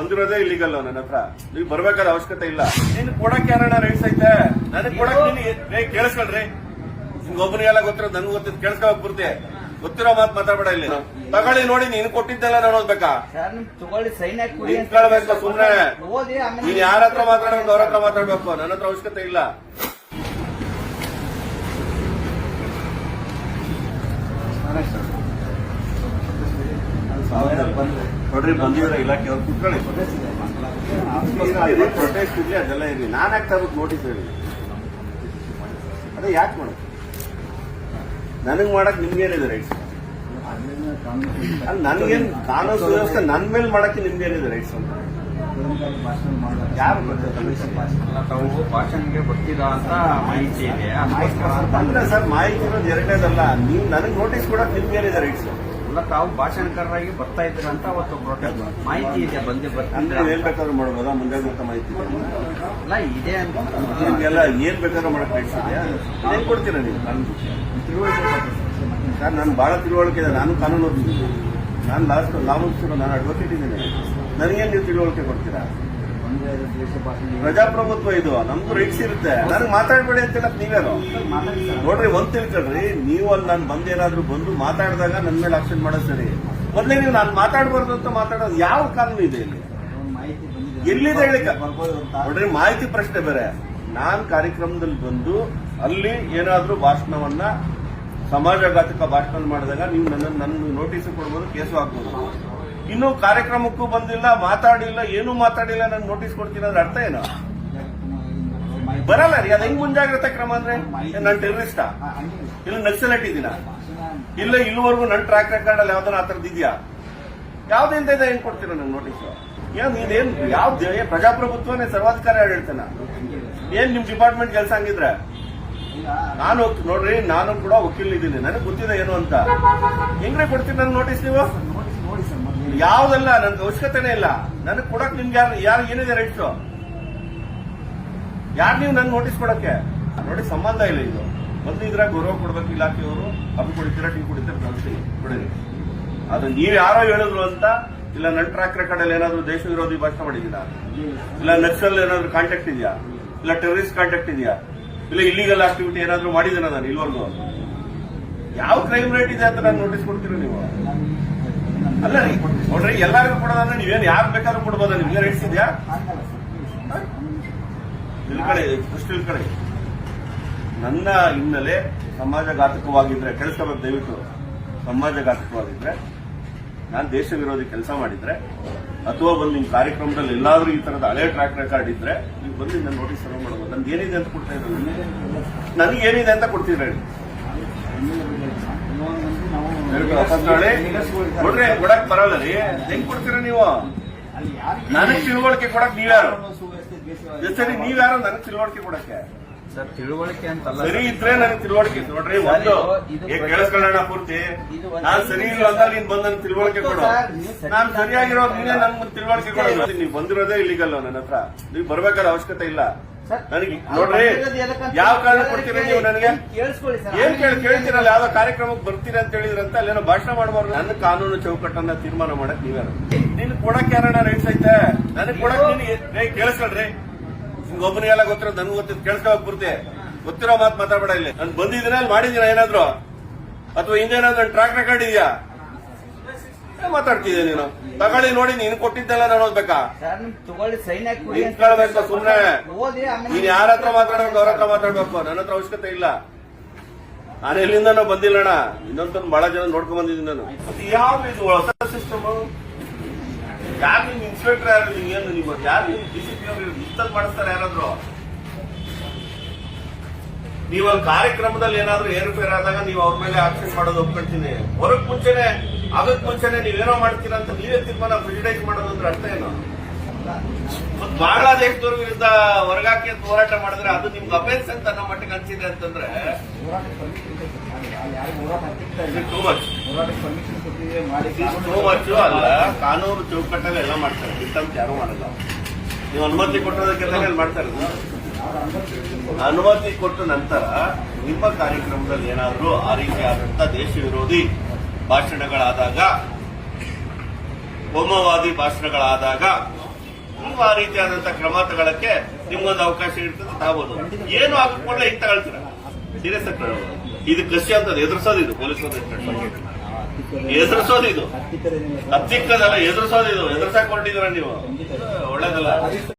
ಬಂದಿರೋದೇ ಇಲ್ಲಿಗಲ್ಲ ನನ್ನ ಹತ್ರ. ನೀವು ಬರ್ಬೇಕಾದ ಅವಶ್ಯಕತೆ ಇಲ್ಲ. ನೀನು ಕೊಡಕ್ಕೆ ಯಾರಣ್ಣ ರೈಟ್ಸ್ ಐತೆ? ನನಗೆ ಕೊಡಕ್ ನೀನು ಕೇಳಿಸ್ಕೊಳ್ರಿ. ನಿಮ್ಗೊಬ್ಬನಿಗೆಲ್ಲ ಗೊತ್ತಿರೋದು ನನ್ಗೂ ಗೊತ್ತಿದ್ದು ಕೇಳಿಸ್ಕೊಳಕ್ ಪೂರ್ತಿ ಗೊತ್ತಿರೋ ಮಾತು ಮಾತಾಡಬೇಡ. ಇಲ್ಲಿ ತಗೊಳ್ಳಿ ನೋಡಿ, ನೀನು ಕೊಟ್ಟಿದ್ದೆಲ್ಲ ನಾನು ಓದ್ಬೇಕಾ? ನಿಂತ್ಕೊಳ್ಬೇಕು ಸುಮ್ನೆ. ನೀನ್ ಯಾರ ಹತ್ರ ಮಾತಾಡ್ಬೇಕು ಅವ್ರ ಹತ್ರ ಮಾತಾಡ್ಬೇಕು, ನನ್ನ ಹತ್ರ ಅವಶ್ಯಕತೆ ಇಲ್ಲ. ನೋಡ್ರಿ, ಬಂದಿದ್ರೆ ಇಲಾಖೆ ಅವ್ರು ಕುತ್ಕೊಳ್ಳಿ. ಪ್ರೊಟೆಸ್ಟ್ ಇರ್ಲಿ, ಅದೆಲ್ಲ ಇರ್ಲಿ. ನಾನ್ ಯಾಕೆ ತರಬೇಕು ನೋಟಿಸ್ ಹೇಳಿ? ಅದೇ ಯಾಕೆ ಮಾಡೋದು? ನನಗ್ ಮಾಡಕ್ ನಿಮ್ಗೇನಿದೆ ರೈಟ್ಸ್? ನನ್ಗೇನ್ ಕಾನೂನು ಸುವ್ಯವಸ್ಥೆ ನನ್ ಮೇಲೆ ಮಾಡಕ್ಕೆ ನಿಮ್ಗೇನಿದೆ ರೈಟ್ಸ್ ಅಂತ? ಯಾರು ತಾವು ಭಾಷಣಕ್ಕೆ ಬರ್ತೀರಾ ಅಂತ ಮಾಹಿತಿ ಇದೆ. ಅಲ್ಲ ಸರ್, ಮಾಹಿತಿ ಇರೋದು ಎರಡನೇದಲ್ಲ. ನೀವು ನನಗೆ ನೋಟಿಸ್ ಕೊಡಕ್ ನಿಮ್ಗೇನಿದೆ ರೈಟ್ಸ್? ಅಲ್ಲ, ತಾವು ಭಾಷಣಕಾರರಾಗಿ ಬರ್ತಾ ಇದ್ದೀರಾ ಅಂತ ಅವತ್ತು ಮಾಹಿತಿ ಇದೆ. ಬಂದೇ ಅಂದ್ರೆ ಏನ್ ಬೇಕಾದ್ರೂ ಮಾಡ್ಬೋದಾ? ಮುಂಜಾಗ್ರತಾ ಮಾಹಿತಿ ಅಲ್ಲ ಇದೆ ಅಂತ ನಿಮ್ಗೆಲ್ಲ ಏನ್ ಬೇಕಾದ್ರೂ ಮಾಡಕ್ ರೈಟ್ಸ್ ಇದೆಯಾ? ಏನ್ ಕೊಡ್ತೀರಾ ನೀವು? ತಿಳುವಳಿಕೆ ಸರ್, ನಾನು ಬಹಳ ತಿಳುವಳಿಕೆ ಇದೆ. ನಾನು ಕಾನೂನು ಓದಿದ್ದೀನಿ. ನಾನು ನಾನು ಅಡ್ವೊಕೇಟ್ ಇದ್ದೀನಿ. ನನಗೇನು ನೀವು ತಿಳುವಳಿಕೆ ಕೊಡ್ತೀರಾ? ಪ್ರಜಾಪ್ರಭುತ್ವ ಇದು, ನಮ್ದು ರೈಟ್ಸ್ ಇರುತ್ತೆ. ನನಗೆ ಮಾತಾಡ್ಬೇಡಿ ಅಂತಿಲ್ಲ ನೀವೇನು? ನೋಡ್ರಿ, ಒಂದ್ ತಿಳ್ಕೊಳ್ರಿ, ನೀವು ಅಲ್ಲಿ ನಾನು ಬಂದೇನಾದ್ರೂ ಬಂದು ಮಾತಾಡಿದಾಗ ನನ್ನ ಮೇಲೆ ಆಕ್ಷನ್ ಮಾಡೋದು ಸರಿ. ಮೊದಲೇ ನೀವು ನಾನು ಮಾತಾಡಬಾರ್ದು ಅಂತ ಮಾತಾಡೋದು ಯಾವ ಕಾನೂನು ಇದೆ ಇಲ್ಲಿ? ಎಲ್ಲಿದೆ ಹೇಳಿ? ನೋಡ್ರಿ, ಮಾಹಿತಿ ಪ್ರಶ್ನೆ ಬೇರೆ. ನಾನ್ ಕಾರ್ಯಕ್ರಮದಲ್ಲಿ ಬಂದು ಅಲ್ಲಿ ಏನಾದ್ರೂ ಭಾಷಣವನ್ನ ಸಮಾಜಘಾತಕ ಭಾಷಣ ಮಾಡಿದಾಗ ನೀವು ನನ್ನ ನೋಟಿಸ್ ಕೊಡ್ಬೋದು, ಕೇಸು ಹಾಕ್ಬೋದು. ಇನ್ನು ಕಾರ್ಯಕ್ರಮಕ್ಕೂ ಬಂದಿಲ್ಲ, ಮಾತಾಡಿಲ್ಲ, ಏನೂ ಮಾತಾಡಿಲ್ಲ, ನಾನು ನೋಟಿಸ್ ಕೊಡ್ತೀನಿ ಅಂದ್ರೆ ಅರ್ಥ ಏನು? ಬರಲ್ಲ ರೀ. ಅದು ಹೆಂಗ್ ಮುಂಜಾಗ್ರತಾ ಕ್ರಮ ಅಂದ್ರೆ? ನಾನು ಟೆರರಿಸ್ಟಾ? ಇಲ್ಲ ನಕ್ಸಲೈಟ್ ಇದೀನ? ಇಲ್ಲ ಇಲ್ಲಿವರೆಗೂ ನನ್ನ ಟ್ರ್ಯಾಕ್ ರೆಕಾರ್ಡ್ ಅಲ್ಲಿ ಯಾವ್ದಾನ ಆ ಥರದ್ದು ಇದೆಯಾ? ಯಾವ್ದಿಂದ ಇದೆ? ಏನ್ ಕೊಡ್ತೀರ ನಂಗೆ ನೋಟಿಸ್? ಇದೇನ್ ಯಾವ್ದು ಪ್ರಜಾಪ್ರಭುತ್ವನೇ ಸರ್ವಾಧಿಕಾರಿ ಆಡಳಿತನ? ಏನ್ ನಿಮ್ ಡಿಪಾರ್ಟ್ಮೆಂಟ್ ಕೆಲಸ ಹಂಗಿದ್ರೆ? ನಾನು ನೋಡ್ರಿ, ನಾನು ಕೂಡ ವಕೀಲ ಇದ್ದೀನಿ. ನನಗೆ ಗೊತ್ತಿದೆ ಏನು ಅಂತ. ಹೆಂಗ್ರೆ ಕೊಡ್ತೀನಿ ನನ್ ನೋಟಿಸ್ ನೀವು? ಯಾವ್ದಲ್ಲ, ನನ್ಗೆ ಅವಶ್ಯಕತೆನೇ ಇಲ್ಲ. ನನಗೆ ಕೊಡಕ್ ನಿಮ್ಗೆ ಯಾರು ಏನಿದೆ ರೈಟ್ಸ್? ಯಾರು ನೀವು ನನ್ ನೋಟಿಸ್ ಕೊಡಕ್ಕೆ? ನೋಡಿ, ಸಂಬಂಧ ಇಲ್ಲ ಇದು. ಮೊದಲು ಇದ್ರಾಗ ಗೌರವ ಕೊಡ್ಬೇಕು ಇಲಾಖೆಯವರು. ಅದು ಕುಡಿತೀರಾ, ಟೀ ಕುಡಿತೀರ, ಕಳಿಸಿ ಬಿಡಿ. ಅದು ನೀವ್ ಯಾರೋ ಹೇಳಿದ್ರು ಅಂತ, ಇಲ್ಲ ನನ್ನ ಟ್ರ್ಯಾಕ್ ರೆಕಾರ್ಡ್ ಅಲ್ಲಿ ಏನಾದ್ರು ದೇಶ ವಿರೋಧಿ ಭಾಷಣ ಮಾಡಿದ್ದೀರಾ? ಇಲ್ಲ ನಕ್ಸಲ್ ಏನಾದ್ರು ಕಾಂಟ್ಯಾಕ್ಟ್ ಇದೆಯಾ? ಇಲ್ಲ ಟೆರರಿಸ್ಟ್ ಕಾಂಟ್ಯಾಕ್ಟ್ ಇದೆಯಾ? ಇಲ್ಲ ಇಲ್ಲಿಗಲ್ ಆಕ್ಟಿವಿಟಿ ಏನಾದ್ರು ಮಾಡಿದ್ದೀನ ನಾನು ಇಲ್ವರೆಗೂ? ಯಾವ ಕ್ರೈಮ್ ರೇಟ್ ಇದೆ ಅಂತ ನಾನು ನೋಟಿಸ್ ಕೊಡ್ತೀರ ನೀವು? ಅಲ್ಲ ರೀ, ನೋಡ್ರಿ, ಎಲ್ಲರಿಗೂ ಕೊಡೋದಂದ್ರೆ ನೀವೇನು ಯಾರು ಬೇಕಾದ್ರೂ ಕೊಡ್ಬೋದ? ನಿಮ್ಗೆ ರೈಟ್ಸ್ ಇದೆಯಾ? ತಿಳ್ಕಳಿ, ಫಸ್ಟ್ ತಿಳ್ಕಳಿ. ನನ್ನ ಹಿನ್ನೆಲೆ ಸಮಾಜಘಾತಕವಾಗಿದ್ರೆ ಕೇಳಿಸ್ಕೋಬೇಕು ದಯವಿಟ್ಟು. ಸಮಾಜಘಾತಕವಾಗಿದ್ರೆ, ನಾನು ದೇಶ ವಿರೋಧಿ ಕೆಲಸ ಮಾಡಿದ್ರೆ, ಅಥವಾ ಬಂದು ನಿಮ್ ಕಾರ್ಯಕ್ರಮದಲ್ಲಿ ಎಲ್ಲಾದ್ರೂ ಈ ತರದ ಹಳೆ ಟ್ರ್ಯಾಕ್ ರೆಕಾರ್ಡ್ ಇದ್ರೆ ನೀವು ಬಂದು ನನ್ನ ನೋಟಿಸ್ ಸರ್ವ್ ಮಾಡಬಹುದು. ನನ್ಗೆ ಏನಿದೆ ಅಂತ ಕೊಡ್ತಾ ಇದ್ರೆ, ನನಗೆ ಏನಿದೆ ಅಂತ ಕೊಡ್ತೀರ ಹೇಳಿ? ನೋಡ್ರಿ, ಕೊಡಕ್ ಬರಲ್ಲ ರೀ. ಹೆಂಗ್ ಕೊಡ್ತೀರ ನೀವು? ನನಗ್ ತಿಳುವಳಿಕೆ ಕೊಡಕ್ ನೀವ್ಯಾರು? ಸರಿ, ನೀವ್ಯಾರು ನನಗ್ ತಿಳುವಳಿಕೆ ಕೊಡಕ್ಕೆ? ಸರ್, ತಿಳುವಳಿಕೆ ಅಂತಲ್ಲ. ಸರಿ ಇದ್ರೆ ನನಗೆ ತಿಳುವಳಿಕೆ. ನೋಡ್ರಿ, ಒಂದು ಕೇಳಿಸ್ಕೊಳ್ಳೋಣ ಪೂರ್ತಿ. ನಾನ್ ಸರಿ ಇಲ್ಲ ಅಂತ ನೀನ್ ಬಂದ್ ನನ್ ತಿಳುವಳಿಕೆ ಕೊಡು. ನಾನ್ ಸರಿಯಾಗಿರೋ ನೀನೇ ನನ್ಗೆ ತಿಳುವಳಿಕೆ ಕೊಡೋದು. ನೀವು ಬಂದಿರೋದೇ ಇಲ್ಲಿಗಲ್ಲ ನನ್ನ ಹತ್ರ. ನೀವು ಬರ್ಬೇಕಾದ ಅವಶ್ಯಕತೆ ಇಲ್ಲ ನನಗೆ. ನೋಡ್ರಿ, ಯಾವ ಕಾರಣ ಕೊಡ್ತೀರಾ ನೀವು ನನಗೆ? ಏನ್ ಕೇಳ್ತೀರಲ್ಲ, ಯಾವ್ದೋ ಕಾರ್ಯಕ್ರಮಕ್ಕೆ ಬರ್ತೀರಾ ಅಂತ ಹೇಳಿದ್ರಂತ ಅಲ್ಲೇನೋ ಭಾಷಣ ಮಾಡಬಾರ್ದು. ನನ್ನ ಕಾನೂನು ಚೌಕಟ್ಟನ್ನ ತೀರ್ಮಾನ ಮಾಡಕ್ ನೀವ್ಯಾರು? ನಿನ್ ಕೊಡಕ್ ಯಾರಣ್ಣ ರೈಟ್ಸ್ ಐತೆ? ನನಗೆ ಕೊಡಕ್ ನೀನು ಕೇಳಿಸ್ಕೊಳ್ರಿ. ಒಬ್ಬನಿಗೆಲ್ಲ ಗೊತ್ತಿರೋದು ನನ್ಗೂ ಗೊತ್ತಿದ್ದು ಕೇಳಿಸ್ಕೊಳಕ್ ಪೂರ್ತಿ ಗೊತ್ತಿರೋ ಮಾತು ಮಾತಾಡಬೇಡ. ಇಲ್ಲಿ ನಾನು ಬಂದಿದ್ದೀನ, ಅಲ್ಲಿ ಮಾಡಿದ್ದೀನ ಏನಾದ್ರು? ಅಥವಾ ಹಿಂದೇನಾದ್ರು ಟ್ರ್ಯಾಕ್ ರೆಕಾರ್ಡ್ ಇದೆಯಾ? ಮಾತಾಡ್ತಿದ್ದೆ ನೀನು. ತಗೊಳ್ಳಿ ನೋಡಿ, ನೀನು ಕೊಟ್ಟಿದ್ದೆಲ್ಲ ನಾನು ಓದ್ಬೇಕಾ? ನಿಂತ್ಕೊಳ್ಬೇಕು ಸುಮ್ನೆ. ನೀನ್ ಯಾರ ಹತ್ರ ಮಾತಾಡ್ಬೇಕು ಅವ್ರ ಹತ್ರ ಮಾತಾಡ್ಬೇಕು, ನನ್ನ ಹತ್ರ ಅವಶ್ಯಕತೆ ಇಲ್ಲ. ನಾನು ಎಲ್ಲಿಂದ ಬಂದಿಲ್ಲಣ್ಣ. ಇನ್ನೊಂದು ಬಹಳ ಜನ ನೋಡ್ಕೊಂಡ್ ಬಂದಿದ್ದೀನಿ ನಾನು. ಯಾವ್ದು ಇದು ಹೊಸ ಸಿಸ್ಟಮ್? ಯಾರು ನಿಮ್ ಇನ್ಸ್ಪೆಕ್ಟರ್ ಯಾರು? ಏನು ನಿಮ್ಮ ಯಾರು ಡಿಸಿಪ್ಲಿನ್ ಇಷ್ಟಲ್ಲಿ ಮಾಡಿಸ್ತಾರೆ ಯಾರಾದ್ರು? ನೀವೊಂದು ಕಾರ್ಯಕ್ರಮದಲ್ಲಿ ಏನಾದ್ರು ಏರುಪೇರು ಆದಾಗ ನೀವು ಅವ್ರ ಮೇಲೆ ಆಕ್ಷನ್ ಮಾಡೋದು ಒಪ್ಕೊಳ್ತೀನಿ. ಹೊರಗ್ ಮುಂಚೆನೆ, ಅದಕ್ ಮುಂಚೆನೆ ನೀವೇನೋ ಮಾಡ್ತೀರಾ ಅಂತ ನೀವೇ ತೀರ್ಮಾನ ಪ್ರಿಜುಡೈಸ್ ಮಾಡೋದು ಅಂದ್ರೆ ಅರ್ಥ ಏನು? ಮತ್ ಬಾಂಗ್ಲಾದೇಶದವ್ರ ವಿರುದ್ಧ ಹೊರಗಾಕಿ ಅಂತ ಹೋರಾಟ ಮಾಡಿದ್ರೆ ಅದು ನಿಮ್ಗೆ ಅಫೆನ್ಸ್ ಅಂತ ನಮ್ಮ ಮಟ್ಟಿಗೆ ಅನ್ಸಿದೆ ಅಂತಂದ್ರೆ ಟೂ ಮಚ್ ಅಲ್ಲ. ಕಾನೂನು ಚೌಕಟ್ಟಲ್ಲಿ ಎಲ್ಲ ಮಾಡ್ತಾರೆ, ಬಿಟ್ಟಂತ ಯಾರು ಮಾಡಲ್ಲ. ನೀವು ಅನುಮತಿ ಕೊಟ್ಟೋದಕ್ಕೆಲ್ಲ ಮಾಡ್ತಾ ಇರೋದು. ಅನುಮತಿ ಕೊಟ್ಟ ನಂತರ ನಿಮ್ಮ ಕಾರ್ಯಕ್ರಮದಲ್ಲಿ ಏನಾದರೂ ಆ ರೀತಿಯಾದಂತಹ ದೇಶ ವಿರೋಧಿ ಭಾಷಣಗಳಾದಾಗ, ಕೋಮುವಾದಿ ಭಾಷಣಗಳಾದಾಗ ನೀವು ಆ ರೀತಿಯಾದಂತಹ ಕ್ರಮ ತಗೊಳಕ್ಕೆ ನಿಮ್ಗೊಂದು ಅವಕಾಶ ಇರ್ತದೆ ತಾಬೋದು. ಏನು ಹಾಕಿಕೊಂಡ್ರೆ ಈಗ ತಗೊಳ್ತೀರ ಸೀರಿಯಸ್ ಆಗಿ ತಗೊಳ್ಳೋದು. ಇದು ಕಸಿ ಅಂತದ್ದು ಎದುರಿಸೋದು, ಇದು ಪೊಲೀಸರು ಎದುರಿಸೋದು, ಇದು ಹತ್ತಿಕ್ಕದಲ್ಲ ಎದುರಿಸೋದು, ಇದು ಎದುರಿಸಾಕೊಂಡಿದ್ದೀರ ನೀವು, ಒಳ್ಳೇದಲ್ಲ.